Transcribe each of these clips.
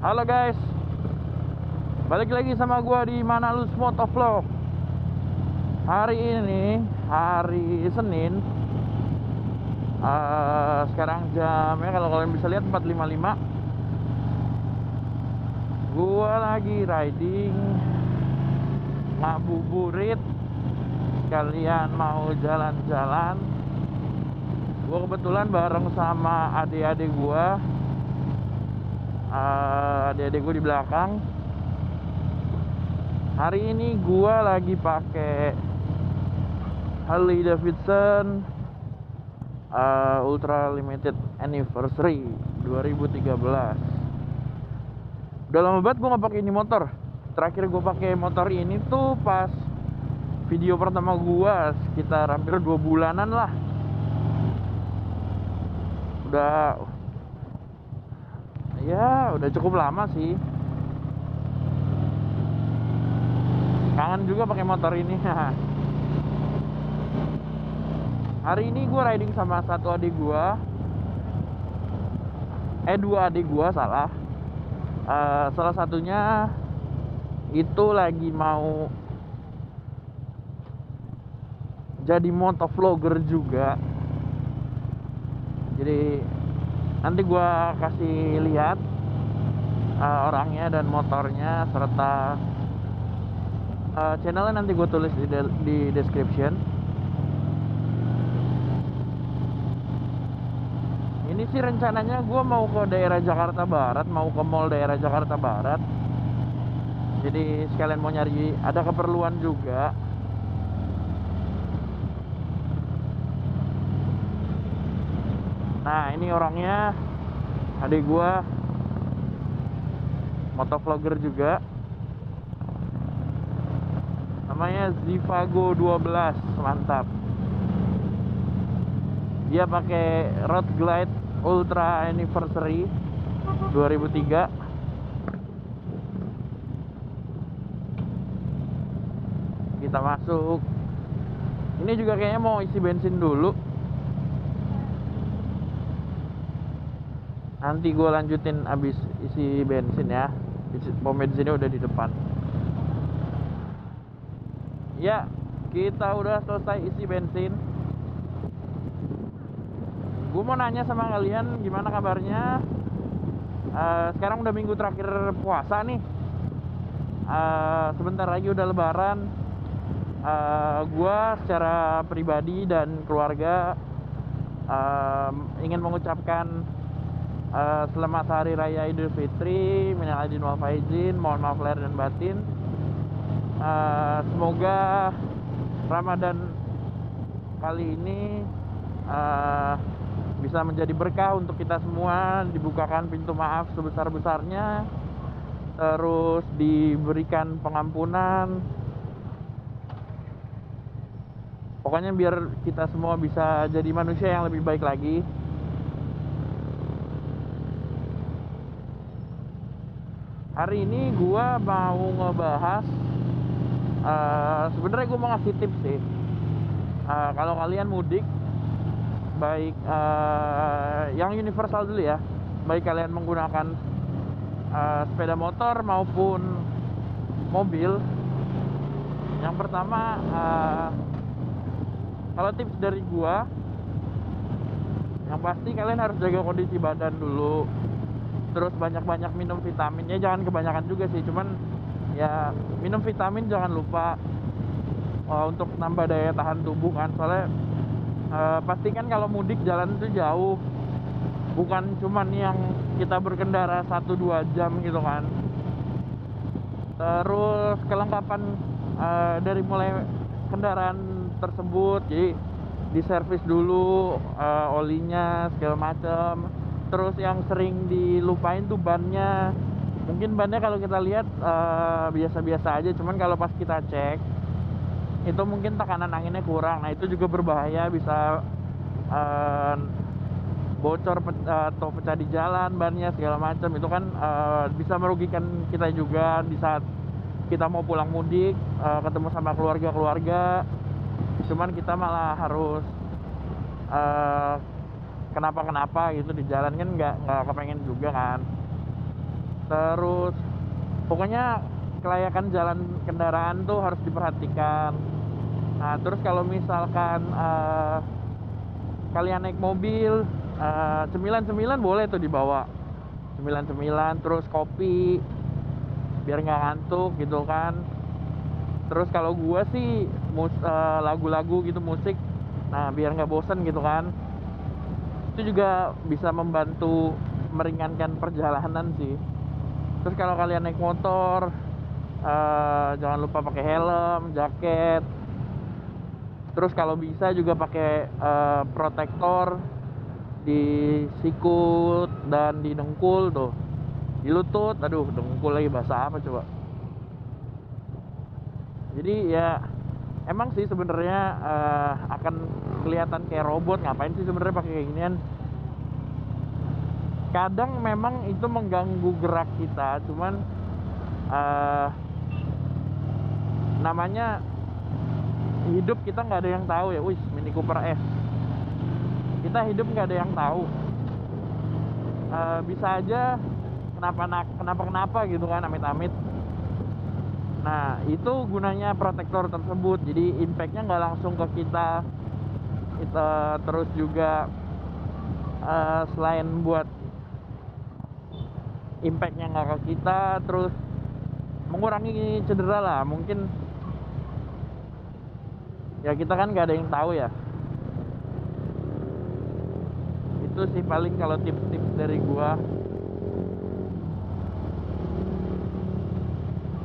Halo guys, balik lagi sama gua di Manalus Motovlog. Hari ini hari Senin. Sekarang jamnya kalau kalian bisa lihat 4.55. Gua lagi riding ngabuburit, kalian mau jalan-jalan. Gua kebetulan bareng sama adik-adik gua. Adik-adik gue di belakang. Hari ini gua lagi pakai Harley Davidson Ultra Limited Anniversary 2013. Udah lama banget gue nggak pakai ini motor. Terakhir gue pakai motor ini tuh pas video pertama gua sekitar hampir 2 bulanan lah. Udah cukup lama sih. Kangen juga pakai motor ini. Hari ini gue riding sama satu adik gue. Dua adik gue salah. Salah satunya itu lagi mau jadi motovlogger juga. Jadi nanti gue kasih lihat orangnya dan motornya serta channelnya nanti gue tulis di description. Ini sih rencananya gue mau ke daerah Jakarta Barat, mau ke mall daerah Jakarta Barat. Jadi sekalian mau nyari, ada keperluan juga. Nah ini orangnya, adik gue, motovlogger juga. Namanya Zivago 12, mantap. Dia pakai Road Glide Ultra Anniversary 2003. Kita masuk. Ini juga kayaknya mau isi bensin dulu. Nanti gue lanjutin abis isi bensin ya. Pom bensinnya udah di depan. Ya, kita udah selesai isi bensin. Gue mau nanya sama kalian gimana kabarnya. Sekarang udah minggu terakhir puasa nih. Sebentar lagi udah lebaran. Gue secara pribadi dan keluarga ingin mengucapkan selamat Hari Raya Idul Fitri, minal aidin wal faizin, mohon maaf lahir dan batin. Semoga Ramadan kali ini bisa menjadi berkah untuk kita semua, dibukakan pintu maaf sebesar-besarnya, terus diberikan pengampunan. Pokoknya biar kita semua bisa jadi manusia yang lebih baik lagi. Hari ini gua mau ngebahas, sebenarnya gue mau ngasih tips sih. Kalau kalian mudik, baik yang universal dulu ya, baik kalian menggunakan sepeda motor maupun mobil. Yang pertama, kalau tips dari gua, yang pasti kalian harus jaga kondisi badan dulu. Terus banyak-banyak minum vitaminnya, jangan kebanyakan juga sih, cuman ya minum vitamin jangan lupa untuk nambah daya tahan tubuh kan. Soalnya pastikan kalau mudik jalan itu jauh, bukan cuman yang kita berkendara 1-2 jam gitu kan. Terus kelengkapan dari mulai kendaraan tersebut, jadi diservis dulu olinya segala macam. Terus yang sering dilupain tuh bannya. Mungkin bannya kalau kita lihat biasa-biasa aja, cuman kalau pas kita cek itu mungkin tekanan anginnya kurang. Nah itu juga berbahaya, bisa bocor atau pecah di jalan bannya segala macam. Itu kan bisa merugikan kita juga di saat kita mau pulang mudik, ketemu sama keluarga-keluarga. Cuman kita malah harus kenapa-kenapa gitu di jalan kan, nggak kepengen juga kan. Terus pokoknya kelayakan jalan kendaraan tuh harus diperhatikan. Nah, terus kalau misalkan kalian naik mobil, cemilan-cemilan boleh tuh dibawa. Cemilan-cemilan, terus kopi biar nggak ngantuk gitu kan. Terus kalau gua sih lagu-lagu gitu, musik, nah biar nggak bosen gitu kan. Itu juga bisa membantu meringankan perjalanan sih. Terus kalau kalian naik motor, jangan lupa pakai helm, jaket. Terus kalau bisa juga pakai protektor di sikut dan di dengkul tuh, di lutut. Aduh, dengkul lagi bahasa apa coba. Jadi ya emang sih sebenarnya akan kelihatan kayak robot, ngapain sih sebenarnya pakai kayak ginian. Kadang memang itu mengganggu gerak kita, cuman namanya hidup kita nggak ada yang tahu ya. Wih, Mini Cooper S, kita hidup nggak ada yang tahu. Bisa aja kenapa gitu kan, amit-amit. Nah, itu gunanya protektor tersebut. Jadi impactnya nggak langsung ke kita. Terus juga selain buat impactnya nggak ke kita, terus mengurangi cedera lah. Mungkin ya kita kan nggak ada yang tahu ya. Itu sih paling kalau tips-tips dari gua.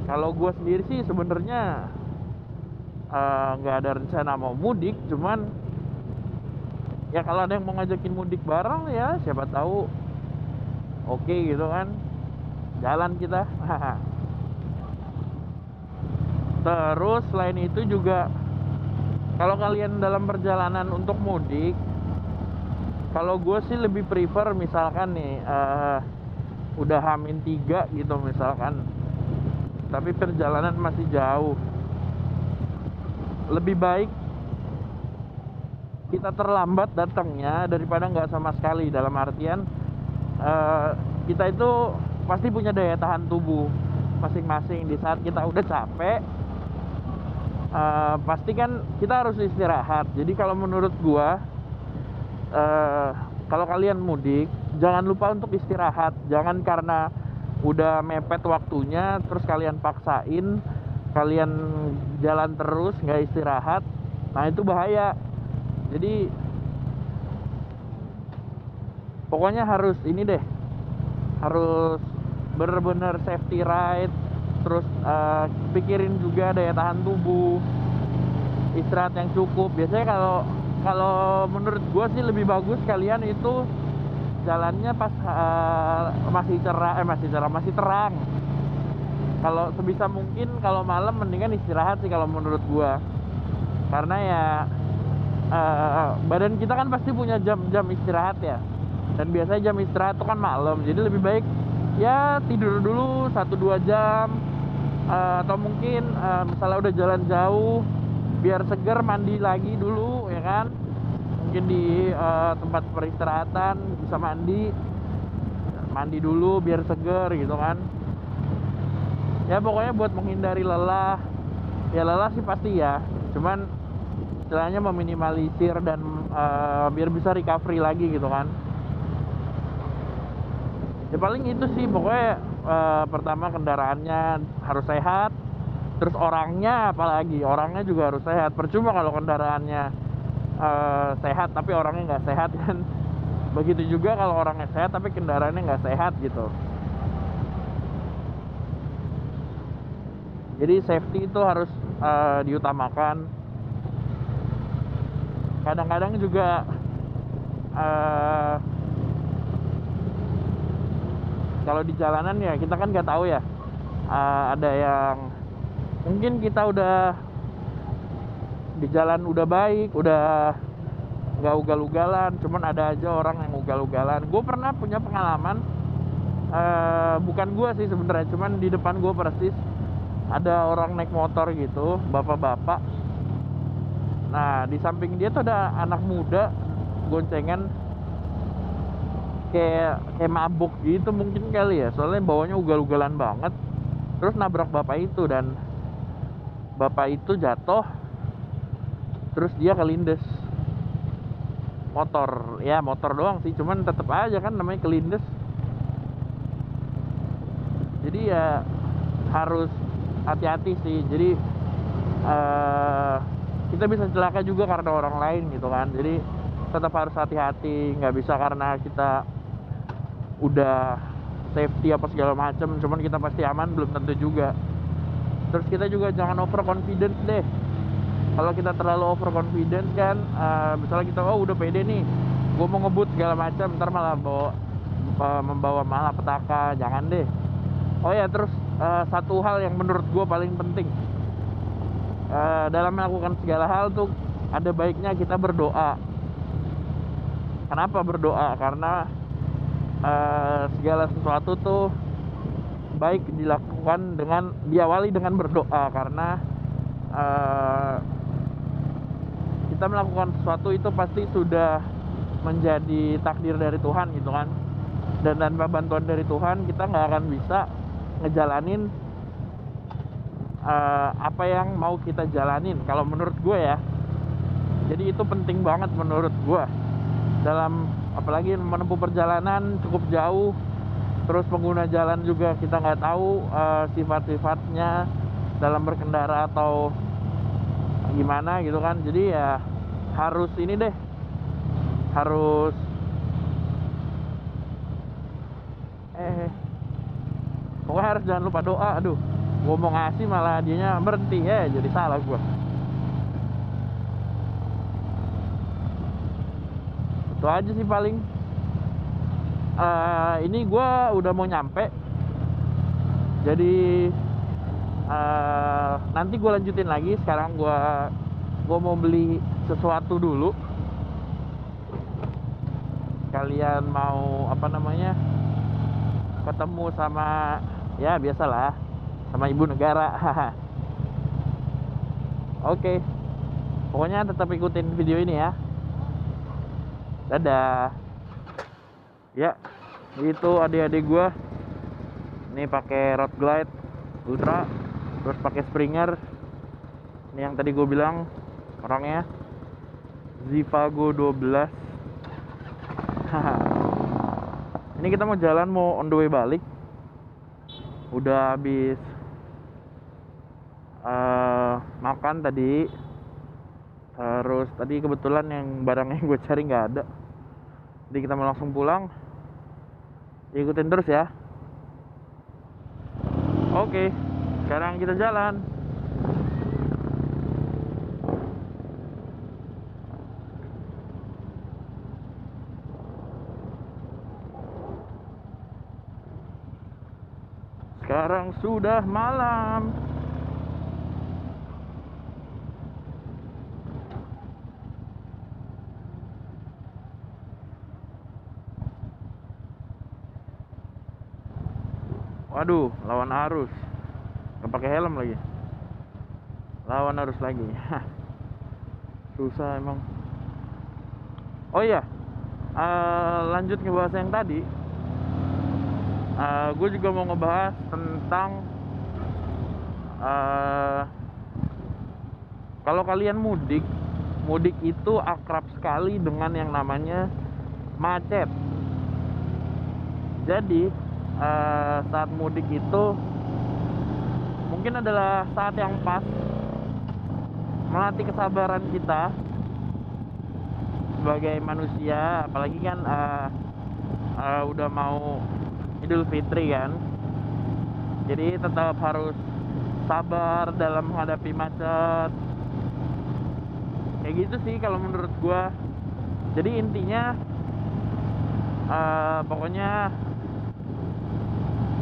Kalau gue sendiri sih sebenarnya nggak ada rencana mau mudik, cuman ya kalau ada yang mau ngajakin mudik bareng ya siapa tahu oke gitu kan, jalan kita. Terus selain itu juga kalau kalian dalam perjalanan untuk mudik, kalau gue sih lebih prefer misalkan nih udah H-3 gitu misalkan, tapi perjalanan masih jauh, lebih baik kita terlambat datangnya daripada nggak sama sekali. Dalam artian kita itu pasti punya daya tahan tubuh masing-masing. Di saat kita udah capek, pasti kan kita harus istirahat. Jadi kalau menurut gua, kalau kalian mudik jangan lupa untuk istirahat. Jangan karena udah mepet waktunya terus kalian paksain, kalian jalan terus nggak istirahat. Nah, itu bahaya. Jadi pokoknya harus ini deh, harus bener-bener safety ride. Terus pikirin juga daya tahan tubuh, istirahat yang cukup. Biasanya kalau menurut gue sih lebih bagus kalian itu jalannya pas masih terang. Kalau sebisa mungkin kalau malam mendingan istirahat sih kalau menurut gua. Karena ya badan kita kan pasti punya jam-jam istirahat ya. Dan biasanya jam istirahat itu kan malam. Jadi lebih baik ya tidur dulu 1-2 jam, atau mungkin misalnya udah jalan jauh biar seger, mandi lagi dulu ya kan. Mungkin di tempat peristirahatan bisa mandi dulu biar seger gitu kan. Ya pokoknya buat menghindari lelah. Ya lelah sih pasti ya, cuman istilahnya meminimalisir dan biar bisa recovery lagi gitu kan. Ya paling itu sih pokoknya. Pertama kendaraannya harus sehat, terus orangnya juga harus sehat. Percuma kalau kendaraannya sehat tapi orangnya nggak sehat kan. Begitu juga kalau orangnya sehat tapi kendaraannya nggak sehat gitu. Jadi safety itu harus diutamakan. Kadang-kadang juga kalau di jalanan ya kita kan nggak tahu ya, ada yang mungkin kita udah di jalan udah baik, udah nggak ugal-ugalan, cuman ada aja orang yang ugal-ugalan. Gue pernah punya pengalaman, bukan gue sih sebenarnya, cuman di depan gue persis ada orang naik motor gitu, bapak-bapak. Nah di samping dia tuh ada anak muda goncengan. kayak mabuk gitu mungkin kali ya, soalnya bawanya ugal-ugalan banget. Terus nabrak bapak itu, dan bapak itu jatuh, terus dia kelindes. Motor doang sih, cuman tetep aja kan namanya kelindes. Jadi ya harus hati-hati sih. Jadi kita bisa celaka juga karena orang lain gitu kan. Jadi tetap harus hati-hati, nggak bisa karena kita udah safety apa segala macem cuman kita pasti aman, belum tentu juga. Terus kita juga jangan over confidence deh. Kalau kita terlalu over confidence kan, misalnya kita udah pede nih, gue mau ngebut segala macam, ntar malah membawa malapetaka. Jangan deh. Oh ya, terus satu hal yang menurut gue paling penting dalam melakukan segala hal tuh, ada baiknya kita berdoa. Kenapa berdoa? Karena segala sesuatu tuh baik dilakukan diawali dengan berdoa, karena kita melakukan sesuatu itu pasti sudah menjadi takdir dari Tuhan gitu kan. Dan tanpa bantuan dari Tuhan kita nggak akan bisa ngejalanin apa yang mau kita jalanin, kalau menurut gue ya. Jadi itu penting banget menurut gue, dalam apalagi menempuh perjalanan cukup jauh. Terus pengguna jalan juga kita nggak tahu sifat-sifatnya dalam berkendara atau gimana gitu kan. Jadi ya harus ini deh, harus pokoknya harus jangan lupa doa. Aduh, gue mau ngasih malah dianya berhenti, jadi salah gue. Itu aja sih paling. Ini gue udah mau nyampe, jadi nanti gue lanjutin lagi. Sekarang gue mau beli sesuatu dulu. Kalian mau apa namanya, ketemu sama, ya biasalah, sama ibu negara. Oke, pokoknya tetap ikutin video ini ya. Dadah. Ya, itu adik-adik gue ini pakai Road Glide Ultra, terus pakai Springer. Ini yang tadi gue bilang orangnya Zivago 12. Ini kita mau jalan, mau on the way balik. Udah habis makan tadi. Terus tadi kebetulan yang barang yang gue cari nggak ada, jadi kita mau langsung pulang. Ikutin terus ya. Oke, sekarang kita jalan. Sekarang sudah malam. Waduh, lawan arus. Gak pakai helm lagi. Lawan arus lagi. Susah emang. Oh iya, lanjut ngebahas yang tadi. Gue juga mau ngebahas tentang kalau kalian mudik itu akrab sekali dengan yang namanya macet. Jadi saat mudik itu mungkin adalah saat yang pas melatih kesabaran kita sebagai manusia, apalagi kan udah mau Idul Fitri kan. Jadi tetap harus sabar dalam menghadapi macet. Kayak gitu sih kalau menurut gua. Jadi intinya pokoknya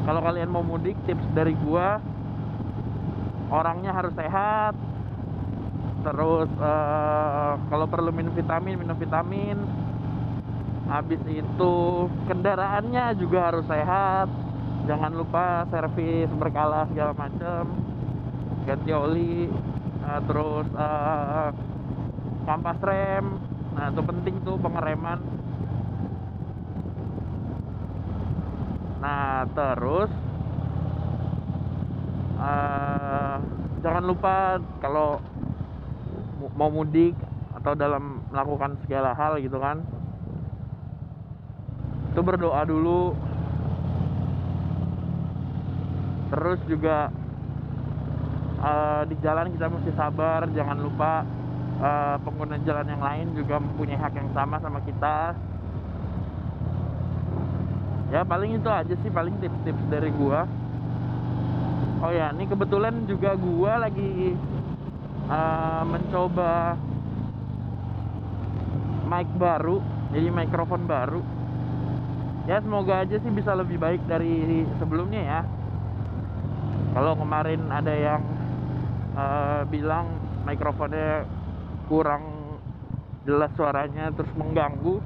kalau kalian mau mudik, tips dari gua, orangnya harus sehat. Terus kalau perlu minum vitamin. Habis itu kendaraannya juga harus sehat. Jangan lupa servis berkala segala macam, ganti oli, terus kampas rem. Nah itu penting tuh, pengereman. Nah terus jangan lupa kalau mau mudik atau dalam melakukan segala hal gitu kan, itu berdoa dulu. Terus juga di jalan kita mesti sabar. Jangan lupa pengguna jalan yang lain juga mempunyai hak yang sama kita. Ya paling itu aja sih, paling tips-tips dari gua. Oh ya, ini kebetulan juga gua lagi mencoba mic baru, jadi mikrofon baru. Ya semoga aja sih bisa lebih baik dari sebelumnya ya. Kalau kemarin ada yang bilang mikrofonnya kurang jelas suaranya, terus mengganggu,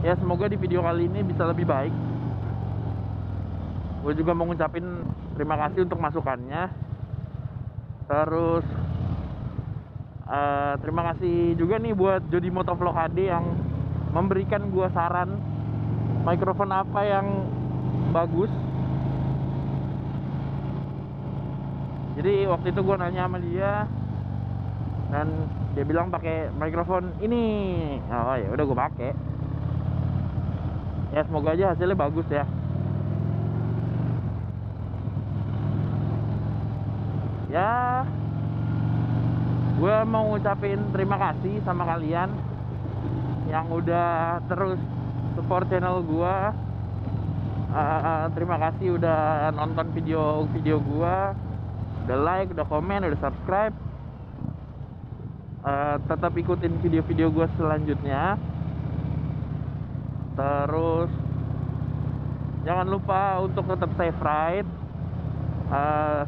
ya semoga di video kali ini bisa lebih baik. Gue juga mau ngucapin terima kasih untuk masukannya. Terus terima kasih juga nih buat Jody Motovlog HD yang memberikan gue saran mikrofon apa yang bagus. Jadi waktu itu gue nanya sama dia dan dia bilang pakai mikrofon ini. Oh ya udah gue pakai. Ya semoga aja hasilnya bagus ya. Ya gue mau ngucapin terima kasih sama kalian yang udah terus support channel gue. Terima kasih udah nonton video gue, udah like, udah komen, udah subscribe. Tetap ikutin video-video gue selanjutnya. Terus jangan lupa untuk tetap safe ride.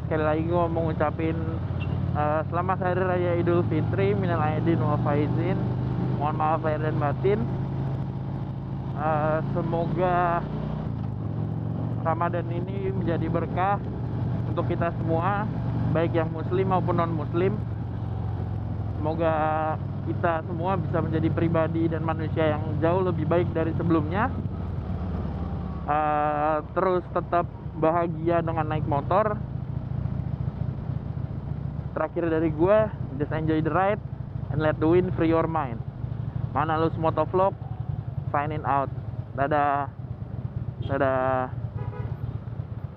Sekali lagi gue mau ngucapin selamat Hari Raya Idul Fitri, minal aidin wal faizin. Mohon maaf lahir dan batin. Semoga Ramadan ini menjadi berkah untuk kita semua, baik yang muslim maupun non muslim. Semoga kita semua bisa menjadi pribadi dan manusia yang jauh lebih baik dari sebelumnya. Terus tetap bahagia dengan naik motor. Terakhir dari gue, just enjoy the ride and let the wind free your mind. Manalus Motovlog signing out. Dadah. Dadah.